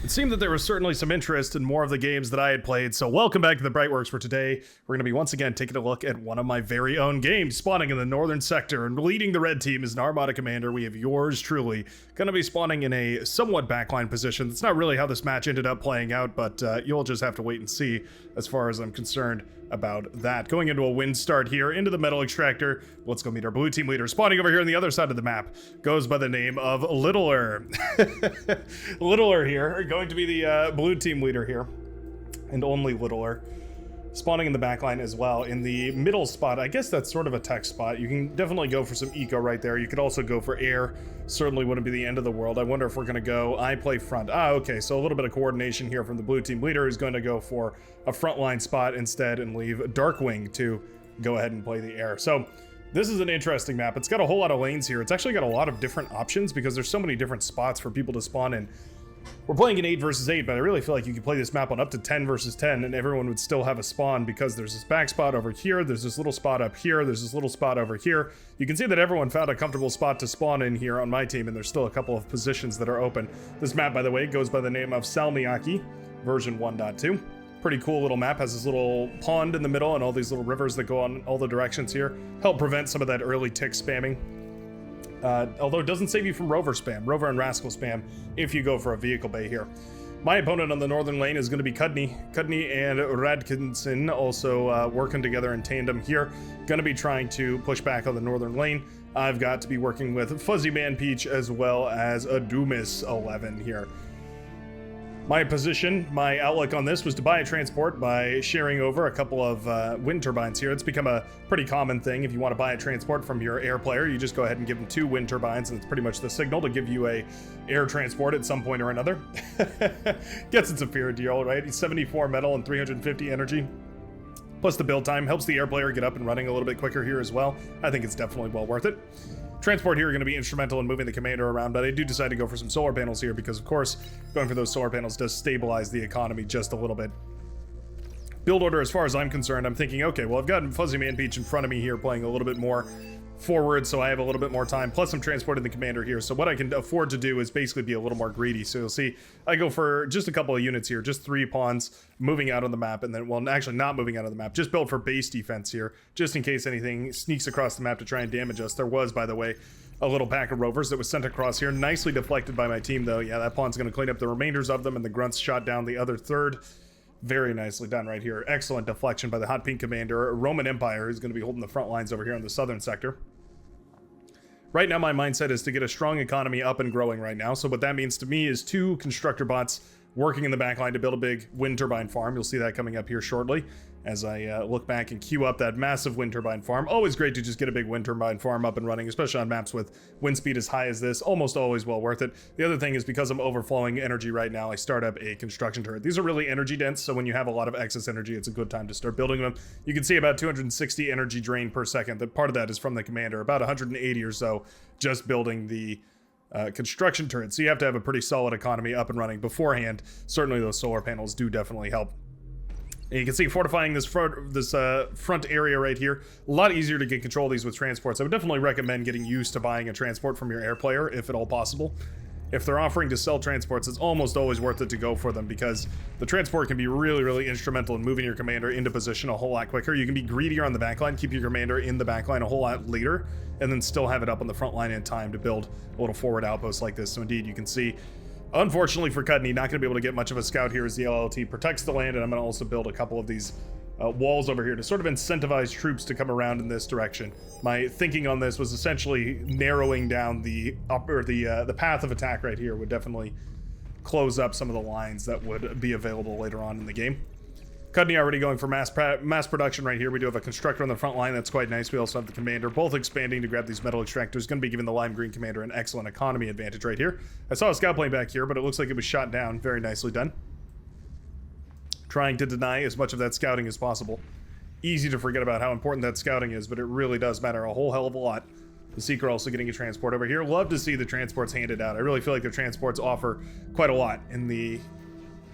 It seemed that there was certainly some interest in more of the games that I had played, so welcome back to the Brightworks, where today we're going to be once again taking a look at one of my very own games, spawning in the northern sector, and leading the red team as an Armada commander. We have yours truly, going to be spawning in a somewhat backline position. That's not really how this match ended up playing out, but you'll just have to wait and see as far as I'm concerned about that. Going into a wind start here, into the metal extractor. Let's go meet our blue team leader. Spawning over here on the other side of the map, goes by the name of Littler. Littler here, going to be the blue team leader here, and only Littler. Spawning in the backline as well. In the middle spot, I guess that's sort of a tech spot. You can definitely go for some eco right there. You could also go for air. Certainly wouldn't be the end of the world. I wonder if we're going to go, I play front. Okay, so a little bit of coordination here from the blue team leader, who's going to go for a frontline spot instead and leave Darkwing to go ahead and play the air. So this is an interesting map. It's got a whole lot of lanes here. It's actually got a lot of different options because there's so many different spots for people to spawn in. We're playing an 8 versus 8, but I really feel like you could play this map on up to 10 versus 10 and everyone would still have a spawn because there's this back spot over here, there's this little spot up here, there's this little spot over here. You can see that everyone found a comfortable spot to spawn in here on my team, and there's still a couple of positions that are open. This map, by the way, goes by the name of Salmiakki, version 1.2. Pretty cool little map, has this little pond in the middle and all these little rivers that go on all the directions here. Help prevent some of that early tick spamming. Although it doesn't save you from rover spam, rover and rascal spam, if you go for a vehicle bay here. My opponent on the northern lane is going to be Cudney. Cudney and Radkinson also working together in tandem here. Going to be trying to push back on the northern lane. I've got to be working with Fuzzy Man Peach as well as a Doomis 11 here. My position, my outlook on this was to buy a transport by sharing over a couple of wind turbines here. It's become a pretty common thing. If you want to buy a transport from your air player, you just go ahead and give them 2 wind turbines, and it's pretty much the signal to give you a air transport at some point or another. Gets its superiority, all right. 74 metal and 350 energy. Plus the build time helps the air player get up and running a little bit quicker here as well. I think it's definitely well worth it. Transport here are going to be instrumental in moving the commander around, but I do decide to go for some solar panels here because, of course, going for those solar panels does stabilize the economy just a little bit. Build order, as far as I'm concerned, I'm thinking, okay, well, I've got Fuzzy Man Peach in front of me here playing a little bit more forward, so I have a little bit more time, plus I'm transporting the commander here, so what I can afford to do is basically be a little more greedy. So you'll see I go for just a couple of units here, just 3 pawns moving out on the map, and then, well, actually not moving out of the map, just build for base defense here, just in case anything sneaks across the map to try and damage us. There was, by the way, a little pack of rovers that was sent across here, nicely deflected by my team, though. Yeah, that pawn's going to clean up the remainders of them, and the grunts shot down the other third. Very nicely done right here. Excellent deflection by the Hot Pink commander. Roman Empire is going to be holding the front lines over here in the southern sector. Right now, my mindset is to get a strong economy up and growing right now. So what that means to me is 2 constructor bots working in the backline to build a big wind turbine farm. You'll see that coming up here shortly as I look back and queue up that massive wind turbine farm. Always great to just get a big wind turbine farm up and running, especially on maps with wind speed as high as this. Almost always well worth it. The other thing is, because I'm overflowing energy right now, I start up a construction turret. These are really energy dense, so when you have a lot of excess energy, it's a good time to start building them. You can see about 260 energy drain per second. That part of that is from the commander, about 180 or so just building the construction turret. So you have to have a pretty solid economy up and running beforehand. Certainly those solar panels do definitely help. And you can see fortifying this front area right here. A lot easier to get control of these with transports. I would definitely recommend getting used to buying a transport from your air player, if at all possible. If they're offering to sell transports, it's almost always worth it to go for them because the transport can be really, really instrumental in moving your commander into position a whole lot quicker. You can be greedier on the backline, keep your commander in the backline a whole lot later, and then still have it up on the front line in time to build a little forward outpost like this. So indeed, you can see, unfortunately for Cudney, not going to be able to get much of a scout here as the LLT protects the land, and I'm going to also build a couple of these walls over here to sort of incentivize troops to come around in this direction. My thinking on this was essentially narrowing down the path of attack right here would definitely close up some of the lines that would be available later on in the game. Cudney already going for mass production right here. We do have a constructor on the front line. That's quite nice. We also have the commander both expanding to grab these metal extractors. Going to be giving the lime green commander an excellent economy advantage right here. I saw a scout plane back here, but it looks like it was shot down. Very nicely done. Trying to deny as much of that scouting as possible. Easy to forget about how important that scouting is, but it really does matter a whole hell of a lot. The Seeker also getting a transport over here. Love to see the transports handed out. I really feel like the transports offer quite a lot in the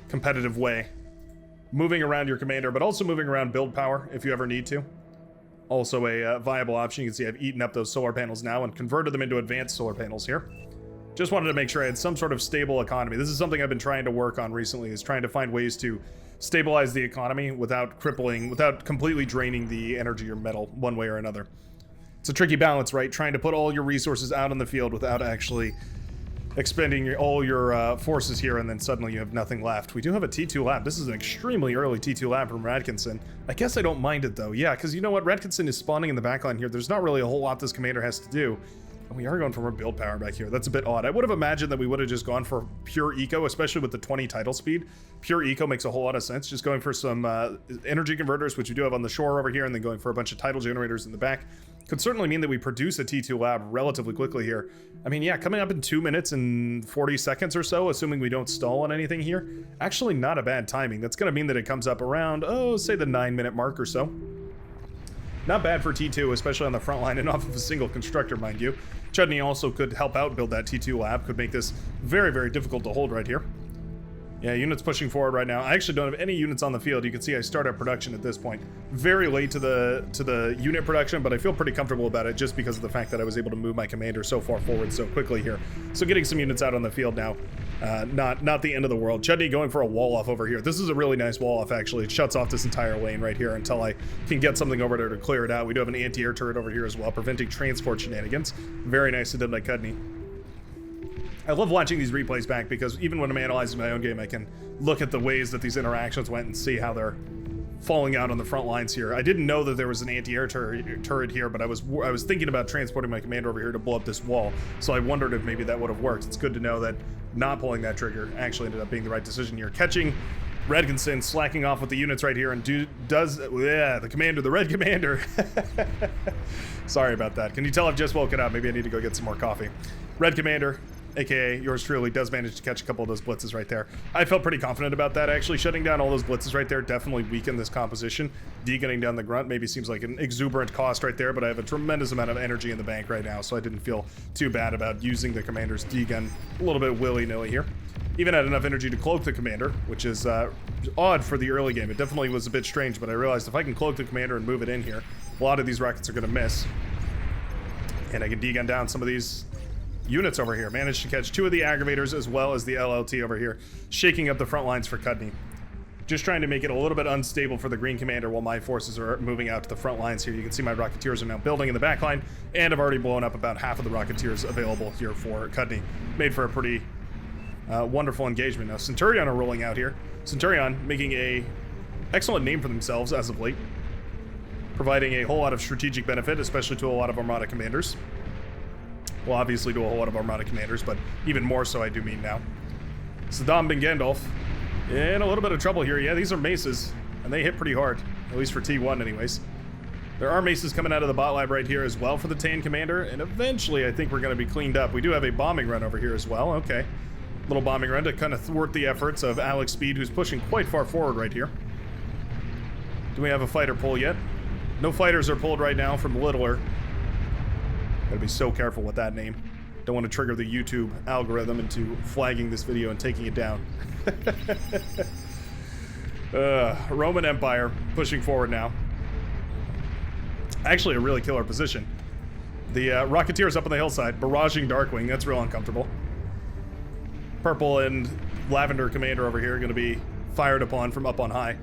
competitive way. Moving around your commander, but also moving around build power if you ever need to. Also a viable option. You can see I've eaten up those solar panels now and converted them into advanced solar panels here. Just wanted to make sure I had some sort of stable economy. This is something I've been trying to work on recently, is trying to find ways to stabilize the economy without completely draining the energy or metal one way or another. It's a tricky balance, right? Trying to put all your resources out on the field without actually expending all your forces here, and then suddenly you have nothing left. We do have a T2 lab. This is an extremely early T2 lab from Radkinson. I guess I don't mind it, though. Yeah, because you know what? Radkinson is spawning in the backline here. There's not really a whole lot this commander has to do. And we are going for more build power back here. That's a bit odd. I would have imagined that we would have just gone for pure eco, especially with the 20 tidal speed. Pure eco makes a whole lot of sense. Just going for some energy converters, which we do have on the shore over here, and then going for a bunch of tidal generators in the back. Could certainly mean that we produce a T2 lab relatively quickly here. I mean, yeah, coming up in 2 minutes and 40 seconds or so, assuming we don't stall on anything here. Actually, not a bad timing. That's going to mean that it comes up around, oh, say the 9-minute mark or so. Not bad for T2, especially on the front line and off of a single constructor, mind you. Chudney also could help out build that T2 lab, could make this very, very difficult to hold right here. Yeah, units pushing forward right now. I actually don't have any units on the field. You can see I start up production at this point. Very late to the unit production, but I feel pretty comfortable about it just because of the fact that I was able to move my commander so far forward so quickly here. So getting some units out on the field now, not the end of the world. Chudney going for a wall off over here. This is a really nice wall off, actually. It shuts off this entire lane right here until I can get something over there to clear it out. We do have an anti-air turret over here as well, preventing transport shenanigans. Very nicely done by Chudney. I love watching these replays back because even when I'm analyzing my own game, I can look at the ways that these interactions went and see how they're falling out on the front lines here. I didn't know that there was an anti-air turret here, but I was thinking about transporting my commander over here to blow up this wall, so I wondered if maybe that would have worked. It's good to know that not pulling that trigger actually ended up being the right decision here. Catching Redkinson slacking off with the units right here, and the red commander. Sorry about that. Can you tell I've just woken up? Maybe I need to go get some more coffee. Red commander, aka yours truly, does manage to catch a couple of those blitzes right there. I felt pretty confident about that, actually. Shutting down all those blitzes right there definitely weakened this composition. Degunning down the grunt maybe seems like an exuberant cost right there, but I have a tremendous amount of energy in the bank right now, so I didn't feel too bad about using the commander's degun a little bit willy-nilly here. Even had enough energy to cloak the commander, which is odd for the early game. It definitely was a bit strange, but I realized if I can cloak the commander and move it in here, a lot of these rockets are going to miss. And I can degun down some of these units over here. Managed to catch 2 of the aggravators as well as the LLT over here, shaking up the front lines for Chudney. Just trying to make it a little bit unstable for the green commander while my forces are moving out to the front lines here. You can see my Rocketeers are now building in the back line, and I've already blown up about half of the Rocketeers available here for Chudney. Made for a pretty wonderful engagement. Now Centurion are rolling out here. Centurion making a excellent name for themselves as of late, providing a whole lot of strategic benefit, especially to a lot of Armada commanders. Well, obviously to a whole lot of Armada commanders, but even more so I do mean now. Saddam bin Gandalf in a little bit of trouble here. Yeah, these are maces, and they hit pretty hard, at least for T1 anyways. There are maces coming out of the bot lab right here as well for the Tan commander, and eventually I think we're going to be cleaned up. We do have a bombing run over here as well. Okay, little bombing run to kind of thwart the efforts of Alex Speed, who's pushing quite far forward right here. Do we have a fighter pull yet? No fighters are pulled right now from Littler. Gotta be so careful with that name. Don't want to trigger the YouTube algorithm into flagging this video and taking it down. Roman Empire pushing forward now. Actually a really killer position. The Rocketeers up on the hillside, barraging Darkwing. That's real uncomfortable. Purple and Lavender Commander over here are going to be fired upon from up on high.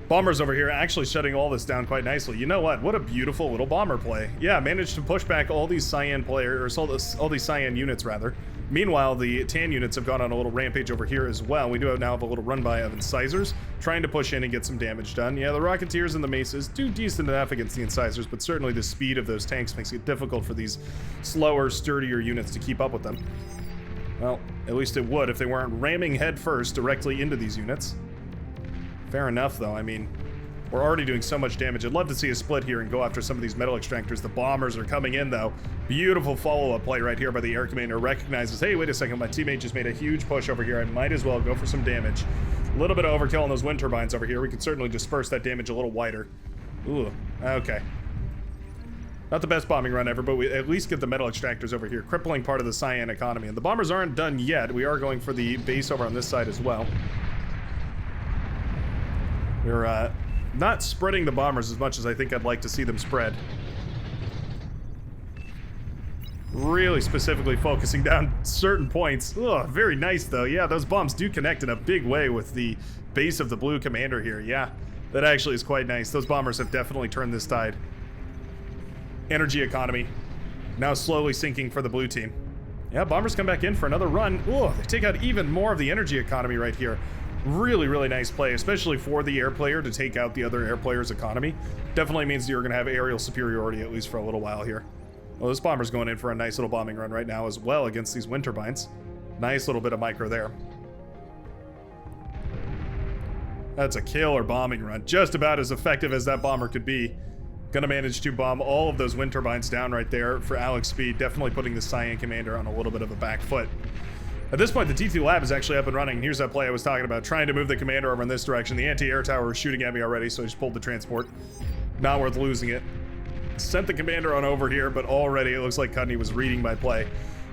Bombers over here actually shutting all this down quite nicely. You know what? What a beautiful little bomber play. Yeah, managed to push back all these cyan players, all these cyan units rather. Meanwhile, the tan units have gone on a little rampage over here as well. We do now have a little run by of incisors, trying to push in and get some damage done. Yeah, the Rocketeers and the Maces do decent enough against the incisors, but certainly the speed of those tanks makes it difficult for these slower, sturdier units to keep up with them. Well, at least it would if they weren't ramming head first directly into these units. Fair enough, though. I mean, we're already doing so much damage. I'd love to see a split here and go after some of these metal extractors. The bombers are coming in, though. Beautiful follow-up play right here by the air commander. Recognizes, hey, wait a second, my teammate just made a huge push over here. I might as well go for some damage. A little bit of overkill on those wind turbines over here. We could certainly disperse that damage a little wider. Ooh, okay. Not the best bombing run ever, but we at least get the metal extractors over here, crippling part of the cyan economy. And the bombers aren't done yet. We are going for the base over on this side as well. We're not spreading the bombers as much as I think I'd like to see them spread. Really specifically focusing down certain points. Ugh, very nice though. Yeah, those bombs do connect in a big way with the base of the blue commander here. Yeah, that actually is quite nice. Those bombers have definitely turned this tide. Energy economy now slowly sinking for the blue team. Yeah, bombers come back in for another run. Ugh, they take out even more of the energy economy right here. Really, really nice play, especially for the air player to take out the other air player's economy. Definitely means you're going to have aerial superiority at least for a little while here. Well, this bomber's going in for a nice little bombing run right now as well against these wind turbines. Nice little bit of micro there. That's a killer bombing run. Just about as effective as that bomber could be. Gonna manage to bomb all of those wind turbines down right there for Alex Speed. Definitely putting the Cyan commander on a little bit of a back foot. At this point, the T2 lab is actually up and running. Here's that play I was talking about, trying to move the commander over in this direction. The anti-air tower is shooting at me already, so I just pulled the transport. Not worth losing it. Sent the commander on over here, but already it looks like Cudney was reading my play.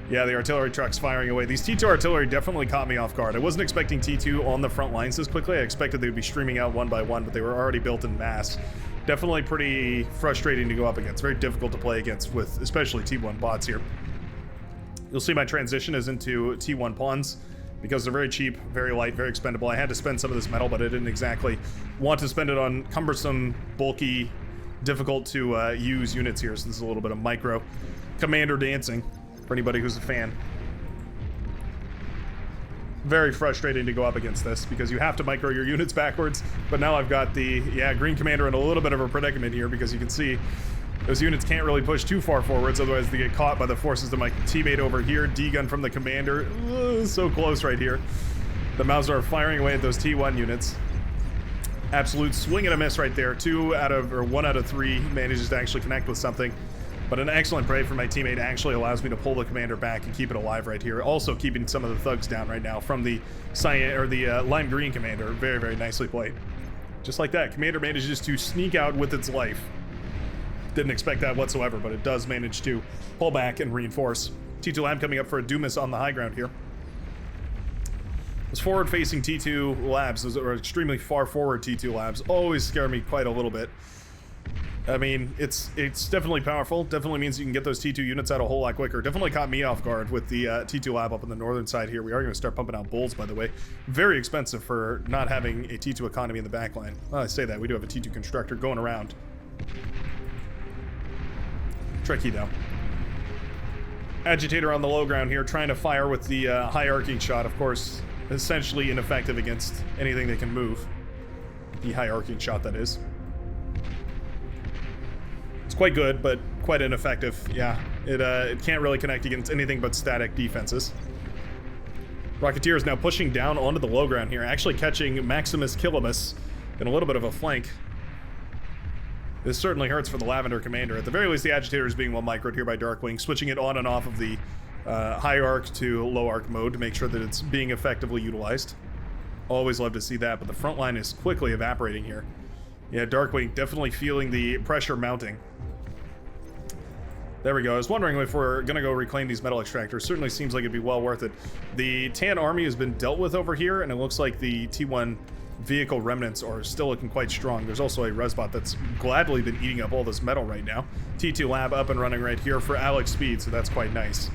Yeah, the artillery truck's firing away. These T2 artillery definitely caught me off guard. I wasn't expecting T2 on the front lines this quickly. I expected they would be streaming out one by one, but they were already built in mass. Definitely pretty frustrating to go up against. Very difficult to play against with especially T1 bots here. You'll see my transition is into T1 pawns because they're very cheap, very light, very expendable. I had to spend some of this metal, but I didn't exactly want to spend it on cumbersome, bulky, difficult to use units here. So this is a little bit of micro commander dancing for anybody who's a fan. Very frustrating to go up against this because you have to micro your units backwards, but now I've got the green commander in a little bit of a predicament here because you can see those units can't really push too far forwards, otherwise they get caught by the forces of my teammate over here. D-gun from the commander. Ugh, so close right here. The Mauser are firing away at those T1 units. Absolute swing and a miss right there. 1 out of 3 manages to actually connect with something. But an excellent play from my teammate actually allows me to pull the commander back and keep it alive right here. Also keeping some of the thugs down right now from the cyan or the lime green commander. Very, very nicely played. Just like that, commander manages to sneak out with its life. Didn't expect that whatsoever, but it does manage to pull back and reinforce. T2 Lab coming up for a Dumas on the high ground here. Those forward-facing T2 labs, those are extremely far forward T2 labs, always scare me quite a little bit. I mean, it's definitely powerful. Definitely means you can get those T2 units out a whole lot quicker. Definitely caught me off guard with the T2 lab up on the northern side here. We are going to start pumping out bulls, by the way. Very expensive for not having a T2 economy in the backline. Well, I say that. We do have a T2 constructor going around. Tricky, though. Agitator on the low ground here, trying to fire with the high arcing shot. Of course, essentially ineffective against anything that can move. The high arcing shot, that is. It's quite good, but quite ineffective. Yeah, it can't really connect against anything but static defenses. Rocketeer is now pushing down onto the low ground here, actually catching Maximus Killimus in a little bit of a flank. This certainly hurts for the Lavender Commander. At the very least, the Agitator is being well microed here by Darkwing, switching it on and off of the high arc to low arc mode to make sure that it's being effectively utilized. Always love to see that, but the front line is quickly evaporating here. Yeah, Darkwing definitely feeling the pressure mounting. There we go. I was wondering if we're going to go reclaim these metal extractors. Certainly seems like it'd be well worth it. The Tan army has been dealt with over here, and it looks like the T1 vehicle remnants are still looking quite strong. There's also a Resbot that's gladly been eating up all this metal right now. T2 lab up and running right here for Alex Speed, so that's quite nice.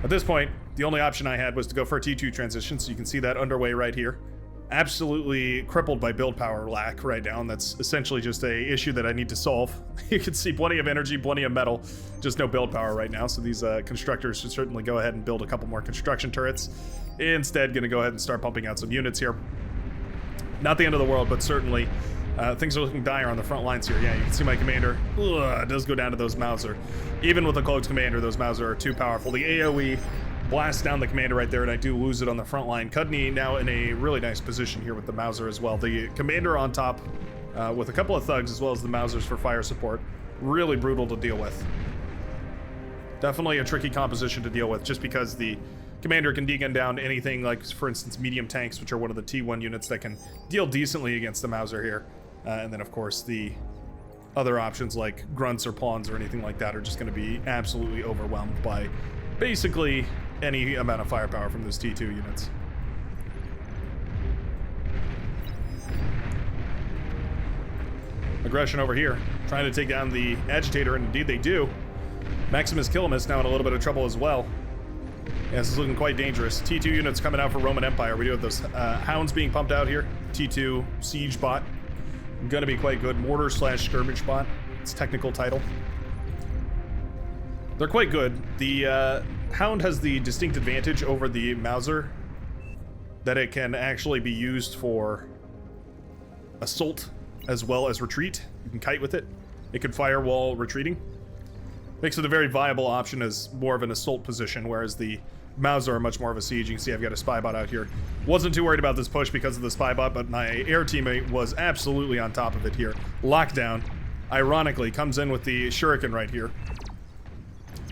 At this point, the only option I had was to go for a T2 transition, so you can see that underway right here. Absolutely crippled by build power lack right now, and that's essentially just a issue that I need to solve. You can see plenty of energy, plenty of metal, just no build power right now, so these constructors should certainly go ahead and build a couple more construction turrets. Instead, gonna go ahead and start pumping out some units here. Not the end of the world, but certainly things are looking dire on the front lines here. Yeah, you can see my commander does go down to those Mauser. Even with a cloaked commander, those Mauser are too powerful. The AoE blasts down the commander right there, and I do lose it on the front line. Cudney now in a really nice position here with the Mauser as well. The commander on top with a couple of thugs as well as the Mausers for fire support. Really brutal to deal with. Definitely a tricky composition to deal with just because the commander can degun down anything like, for instance, medium tanks, which are one of the T1 units that can deal decently against the Mauser here. And then, of course, the other options like grunts or pawns or anything like that are just going to be absolutely overwhelmed by basically any amount of firepower from those T2 units. Aggression over here, trying to take down the Agitator, and indeed they do. Maximus Killimus now in a little bit of trouble as well. Yeah, this is looking quite dangerous. T2 units coming out for Roman Empire. We do have those hounds being pumped out here. T2 siege bot. Gonna be quite good. Mortar / skirmish bot. It's technical title. They're quite good. The hound has the distinct advantage over the Mauser that it can actually be used for assault as well as retreat. You can kite with it. It can fire while retreating. Makes it a very viable option as more of an assault position, whereas the Mauser are much more of a siege. You can see I've got a spy bot out here. Wasn't too worried about this push because of the spy bot, but my air teammate was absolutely on top of it here. Lockdown, ironically, comes in with the shuriken right here.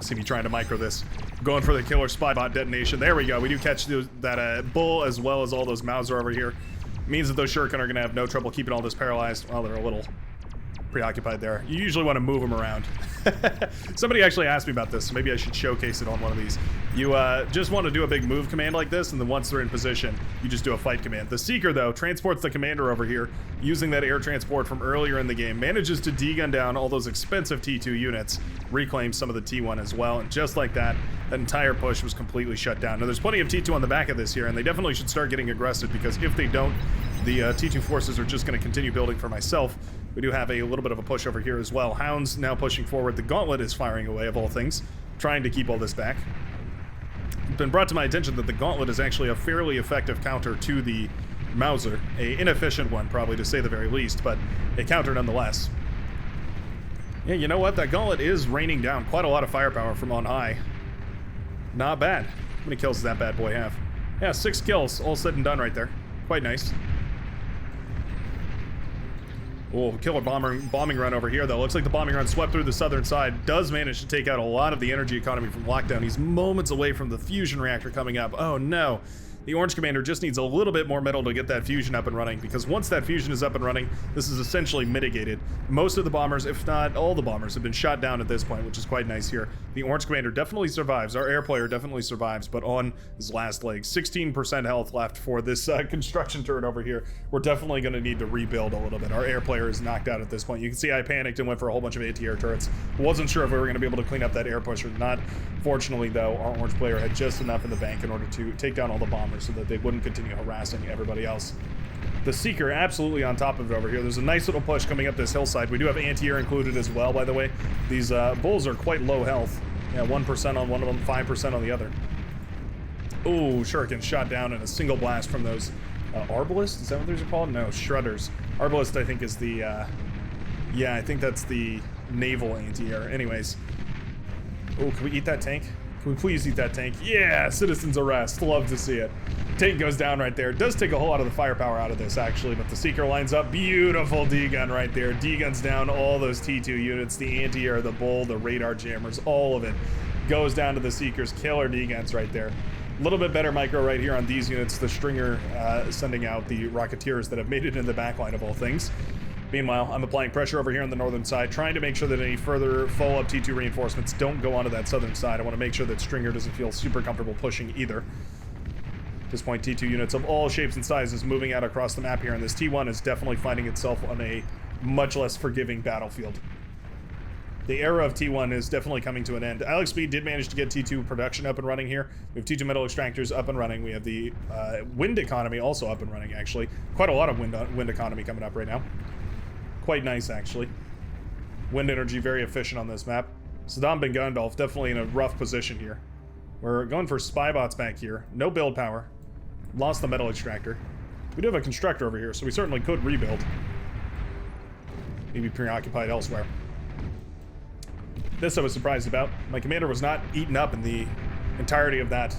See me trying to micro this. Going for the killer spy bot detonation. There we go. We do catch that bull as well as all those Mauser over here. Means that those shuriken are going to have no trouble keeping all this paralyzed. Well, they're a little preoccupied there. You usually want to move them around. Somebody actually asked me about this, so maybe I should showcase it on one of these. You just want to do a big move command like this, and then once they're in position, you just do a fight command. The Seeker, though, transports the commander over here, using that air transport from earlier in the game, manages to D-gun down all those expensive T2 units, reclaims some of the T1 as well, and just like that, that entire push was completely shut down. Now, there's plenty of T2 on the back of this here, and they definitely should start getting aggressive, because if they don't, the T2 forces are just going to continue building for myself. We do have a little bit of a push over here as well. Hounds now pushing forward. The Gauntlet is firing away, of all things, trying to keep all this back. It's been brought to my attention that the Gauntlet is actually a fairly effective counter to the Mauser. A inefficient one, probably, to say the very least, but a counter nonetheless. Yeah, you know what? That Gauntlet is raining down quite a lot of firepower from on high. Not bad. How many kills does that bad boy have? Yeah, 6 kills, all said and done right there. Quite nice. Oh, killer bombing run over here, though. Looks like the bombing run swept through the southern side. Does manage to take out a lot of the energy economy from lockdown. He's moments away from the fusion reactor coming up. Oh, no. The Orange Commander just needs a little bit more metal to get that fusion up and running, because once that fusion is up and running, this is essentially mitigated. Most of the bombers, if not all the bombers, have been shot down at this point, which is quite nice here. The Orange Commander definitely survives. Our air player definitely survives, but on his last leg. 16% health left for this construction turret over here. We're definitely going to need to rebuild a little bit. Our air player is knocked out at this point. You can see I panicked and went for a whole bunch of anti-air turrets. Wasn't sure if we were going to be able to clean up that air push or not. Fortunately, though, our Orange player had just enough in the bank in order to take down all the bombers so that they wouldn't continue harassing everybody else. The Seeker absolutely on top of it over here. There's a nice little push coming up this hillside. We do have anti-air included as well, by the way. These bulls are quite low health. Yeah, 1% on one of them, 5% on the other. Ooh, shuriken shot down in a single blast from those arbalists? Is that what those are called? No, shredders. Arbalist, I think, is the yeah, I think that's the naval anti-air. Anyways. Oh, can we eat that tank? Can we please eat that tank? Yeah, citizen's arrest. Love to see it. Tank goes down right there. It does take a whole lot of the firepower out of this, actually, but the Seeker lines up. Beautiful D-gun right there. D-guns down all those T2 units, the anti-air, the bull, the radar jammers, all of it goes down to the Seekers. Killer D-guns right there. A little bit better micro right here on these units. The Stringer sending out the Rocketeers that have made it in the backline of all things. Meanwhile, I'm applying pressure over here on the northern side, trying to make sure that any further follow-up T2 reinforcements don't go onto that southern side. I want to make sure that Stringer doesn't feel super comfortable pushing either. At this point, T2 units of all shapes and sizes moving out across the map here, and this T1 is definitely finding itself on a much less forgiving battlefield. The era of T1 is definitely coming to an end. Alex Speed did manage to get T2 production up and running here. We have T2 metal extractors up and running. We have the wind economy also up and running, actually. Quite a lot of wind economy coming up right now. Quite nice, actually. Wind energy, very efficient on this map. Saddam bin Gundulf definitely in a rough position here. We're going for spy bots back here. No build power. Lost the metal extractor. We do have a constructor over here, so we certainly could rebuild. Maybe preoccupied elsewhere. This I was surprised about. My commander was not eaten up in the entirety of that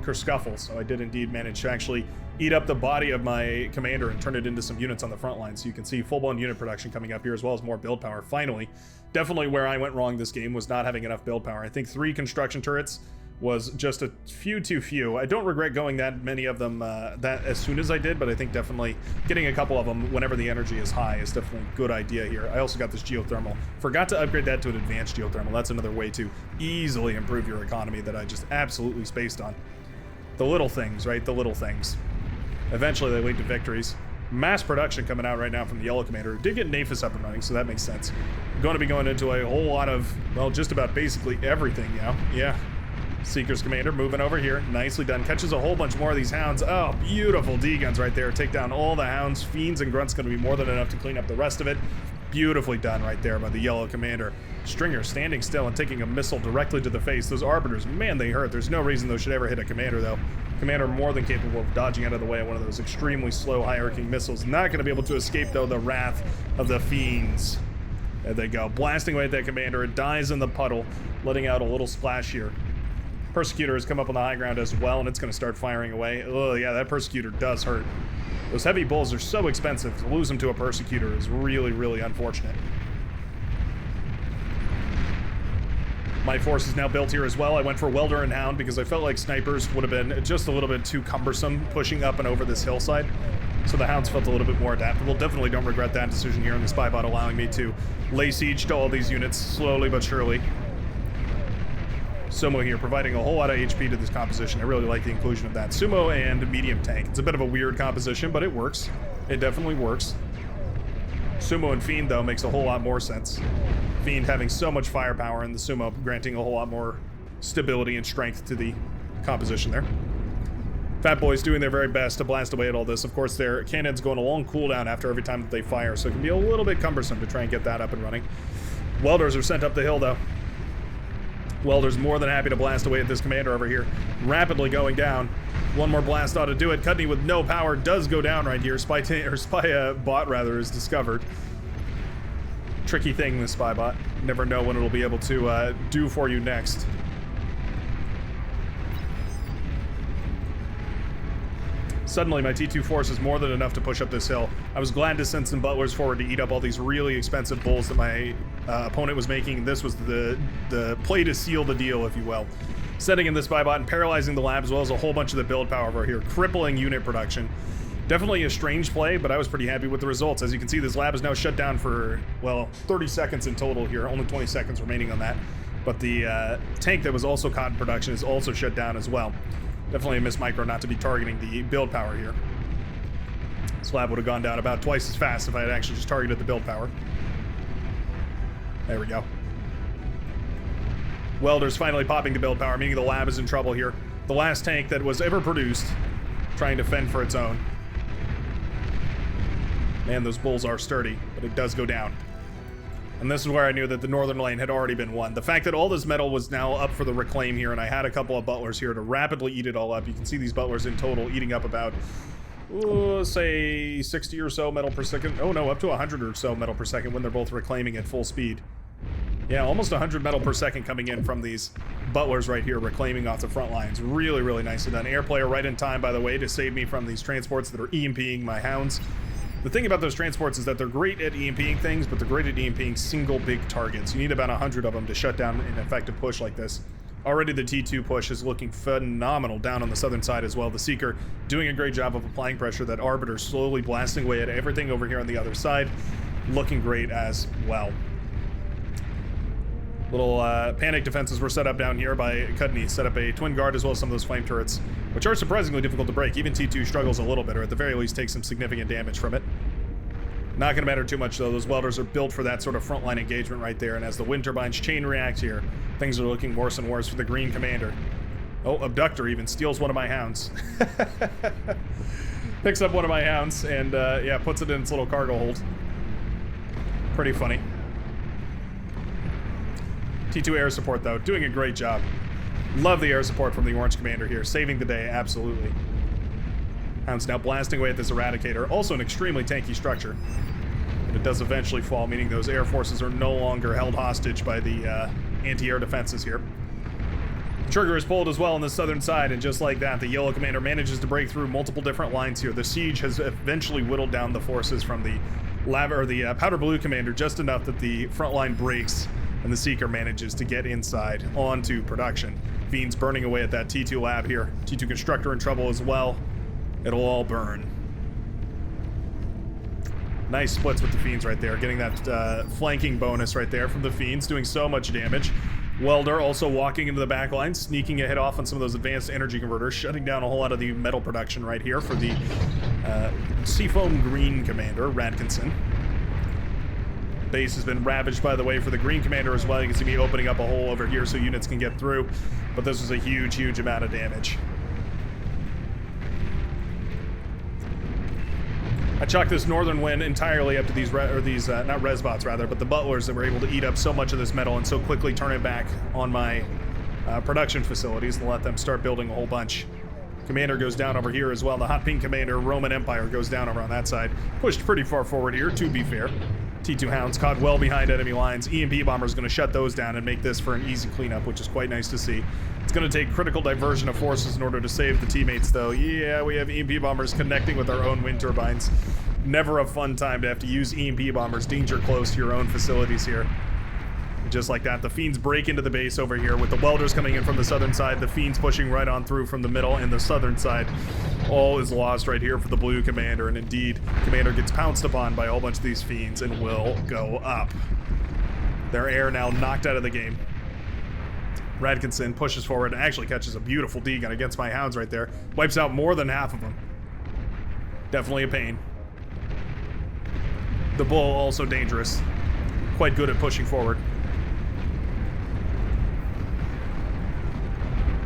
kerfuffle, so I did indeed manage to actually eat up the body of my commander and turn it into some units on the front line. So you can see full-blown unit production coming up here, as well as more build power. Finally, definitely where I went wrong this game was not having enough build power. I think 3 construction turrets was just a few too few. I don't regret going that many of them that as soon as I did, but I think definitely getting a couple of them whenever the energy is high is definitely a good idea here. I also got this geothermal. Forgot to upgrade that to an advanced geothermal. That's another way to easily improve your economy that I just absolutely spaced on. The little things, right? The little things. Eventually they lead to victories. mass production coming out right now from the Yellow Commander. Did get Naphis up and running, so that makes sense. Going to be going into a whole lot of, well, just about basically everything now. Yeah. Seeker's Commander moving over here. Nicely done. Catches a whole bunch more of these hounds. Oh, beautiful D-guns right there. Take down all the hounds. Fiends and Grunts going to be more than enough to clean up the rest of it. Beautifully done right there by the Yellow Commander. Stringer standing still and taking a missile directly to the face. Those Arbiters, man, they hurt. There's no reason those should ever hit a Commander, though. Commander more than capable of dodging out of the way of one of those extremely slow high-arcing missiles. Not going to be able to escape, though, the wrath of the Fiends. There they go. Blasting away at that Commander. It dies in the puddle, letting out a little splash here. Persecutor has come up on the high ground as well, and it's going to start firing away. Oh, yeah, that Persecutor does hurt. Those heavy bulls are so expensive. To lose them to a Persecutor is really, really unfortunate. My force is now built here as well. I went for Welder and Hound because I felt like snipers would have been just a little bit too cumbersome pushing up and over this hillside. So the Hounds felt a little bit more adaptable. Definitely don't regret that decision here in the spy bot, allowing me to lay siege to all these units slowly but surely. Sumo here, providing a whole lot of HP to this composition. I really like the inclusion of that. Sumo and medium tank. It's a bit of a weird composition, but it works. It definitely works. Sumo and Fiend, though, makes a whole lot more sense. Fiend having so much firepower and the Sumo granting a whole lot more stability and strength to the composition there. Fat Boys doing their very best to blast away at all this. Of course, their cannons go on a long cooldown after every time that they fire, so it can be a little bit cumbersome to try and get that up and running. Welders are sent up the hill, though. Welder's more than happy to blast away at this Commander over here. Rapidly going down. One more blast ought to do it. Cudney with no power does go down right here. Spy bot rather is discovered. Tricky thing, this spy bot. Never know when it'll be able to do for you next. Suddenly, my T2 force is more than enough to push up this hill. I was glad to send some Butlers forward to eat up all these really expensive bulls that my opponent was making. This was the play to seal the deal, if you will. Setting in this spy bot and paralyzing the lab as well as a whole bunch of the build power over here. Crippling unit production. Definitely a strange play, but I was pretty happy with the results. As you can see, this lab is now shut down for, well, 30 seconds in total here. Only 20 seconds remaining on that. But the tank that was also caught in production is also shut down as well. Definitely a miss micro not to be targeting the build power here. This lab would have gone down about twice as fast if I had actually just targeted the build power. There we go. Welder's finally popping the build power, meaning the lab is in trouble here. The last tank that was ever produced, trying to fend for its own. Man, those bulls are sturdy, but it does go down. And this is where I knew that the northern lane had already been won. The fact that all this metal was now up for the reclaim here, and I had a couple of Butlers here to rapidly eat it all up. You can see these Butlers in total eating up about, say, 60 or so metal per second. Oh no, up to 100 or so metal per second when they're both reclaiming at full speed. Yeah, almost 100 metal per second coming in from these Butlers right here, reclaiming off the front lines. Really, really nicely done. Air player right in time, by the way, to save me from these transports that are EMPing my hounds. The thing about those transports is that they're great at EMPing things, but they're great at EMPing single big targets. You need about 100 of them to shut down an effective push like this. Already the T2 push is looking phenomenal down on the southern side as well. The Seeker doing a great job of applying pressure. That Arbiter slowly blasting away at everything over here on the other side. Looking great as well. Little panic defenses were set up down here by Cudney. Set up a twin guard as well as some of those flame turrets, which are surprisingly difficult to break. Even T2 struggles a little bit, or at the very least takes some significant damage from it. Not going to matter too much, though. Those Welders are built for that sort of frontline engagement right there, and as the wind turbines chain react here, things are looking worse and worse for the Green Commander. Oh, Abductor even steals one of my hounds. Picks up one of my hounds and, yeah, puts it in its little cargo hold. Pretty funny. T2 air support, though, doing a great job. Love the air support from the Orange Commander here, saving the day, absolutely. Hound's now blasting away at this Eradicator, also an extremely tanky structure. But it does eventually fall, meaning those air forces are no longer held hostage by the anti-air defenses here. The trigger is pulled as well on the southern side, and just like that, the Yellow Commander manages to break through multiple different lines here. The siege has eventually whittled down the forces from the Powder Blue Commander just enough that the front line breaks, and the Seeker manages to get inside onto production. Fiend's burning away at that T2 lab here. T2 Constructor in trouble as well. It'll all burn. Nice splits with the Fiends right there, getting that flanking bonus right there from the Fiends, doing so much damage. Welder also walking into the back line, sneaking a hit off on some of those advanced energy converters, shutting down a whole lot of the metal production right here for the Seafoam Green Commander, Radkinson. Base has been ravaged, by the way, for the Green Commander as well. You can see me opening up a hole over here so units can get through, but this was a huge, huge amount of damage. I chalked this northern wind entirely up to these, not Resbots rather, but the Butlers that were able to eat up so much of this metal and so quickly turn it back on my production facilities and let them start building a whole bunch. Commander goes down over here as well. The Hot Pink Commander, Roman Empire, goes down over on that side. Pushed pretty far forward here, to be fair. T2 Hounds caught well behind enemy lines. EMP Bomber is going to shut those down and make this for an easy cleanup, which is quite nice to see. It's going to take critical diversion of forces in order to save the teammates, though. Yeah, we have EMP Bombers connecting with our own wind turbines. Never a fun time to have to use EMP Bombers. Danger close to your own facilities here. Just like that, the Fiends break into the base over here with the Welders coming in from the southern side, the Fiends pushing right on through from the middle and the southern side. All is lost right here for the Blue Commander, and indeed, Commander gets pounced upon by a whole bunch of these Fiends and will go up. Their air now knocked out of the game. Radkinson pushes forward and actually catches a beautiful D-gun against my Hounds right there. Wipes out more than half of them. Definitely a pain. The Bull also dangerous. Quite good at pushing forward.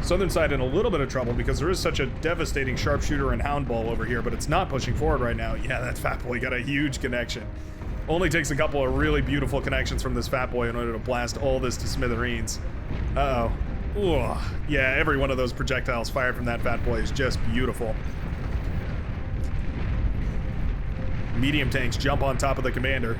Southern side in a little bit of trouble because there is such a devastating sharpshooter and hound ball over here, but it's not pushing forward right now. Yeah, that Fat Boy got a huge connection. Only takes a couple of really beautiful connections from this Fat Boy in order to blast all this to smithereens. Uh-oh. Ooh. Yeah, every one of those projectiles fired from that Fat Boy is just beautiful. Medium tanks jump on top of the Commander.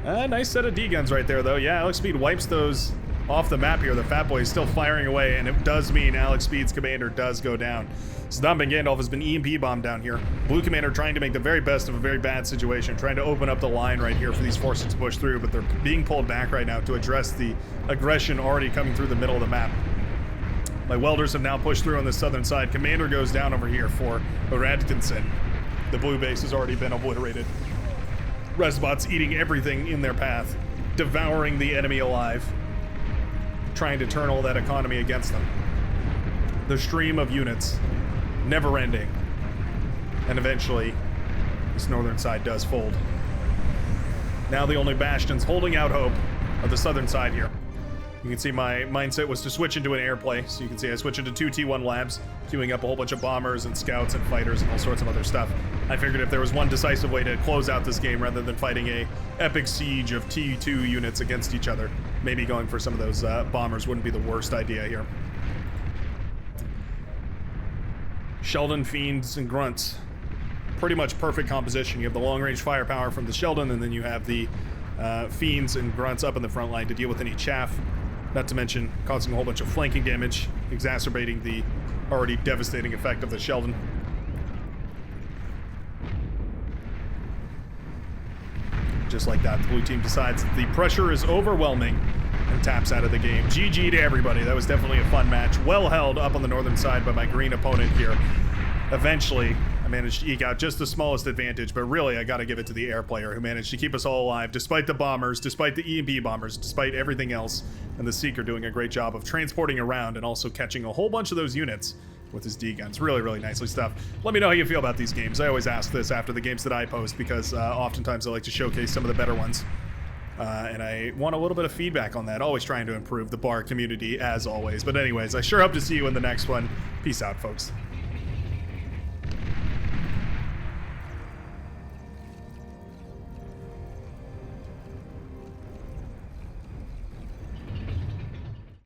Nice set of D-guns right there, though. Yeah, Alex Speed wipes those off the map here. The Fat Boy is still firing away, and it does mean Alex Speed's Commander does go down. Saddam Ben Gandalf has been EMP bombed down here. Blue Commander trying to make the very best of a very bad situation, trying to open up the line right here for these forces to push through, but they're being pulled back right now to address the aggression already coming through the middle of the map. My Welders have now pushed through on the southern side. Commander goes down over here for Radkinson. The blue base has already been obliterated. Resbots eating everything in their path, devouring the enemy alive, trying to turn all that economy against them. The stream of units, never ending. And eventually, this northern side does fold. Now the only bastions holding out hope are the southern side here. You can see my mindset was to switch into an airplay. So you can see I switch into 2 T1 labs, queuing up a whole bunch of bombers and scouts and fighters and all sorts of other stuff. I figured if there was one decisive way to close out this game rather than fighting a epic siege of T2 units against each other, maybe going for some of those bombers wouldn't be the worst idea here. Sheldon, Fiends, and Grunts. Pretty much perfect composition. You have the long-range firepower from the Sheldon, and then you have the Fiends and Grunts up in the front line to deal with any chaff. Not to mention causing a whole bunch of flanking damage, exacerbating the already devastating effect of the Sheldon. Just like that, the blue team decides that the pressure is overwhelming and taps out of the game. GG to everybody. That was definitely a fun match. Well held up on the northern side by my green opponent here. Eventually, I managed to eke out just the smallest advantage, but really I gotta give it to the air player who managed to keep us all alive despite the bombers, despite the EMP bombers, despite everything else, and the Seeker doing a great job of transporting around and also catching a whole bunch of those units with his D-guns. Really, really nicely stuff. Let me know how you feel about these games. I always ask this after the games that I post because oftentimes I like to showcase some of the better ones. And I want a little bit of feedback on that. Always trying to improve the bar community as always. But anyways, I sure hope to see you in the next one. Peace out, folks.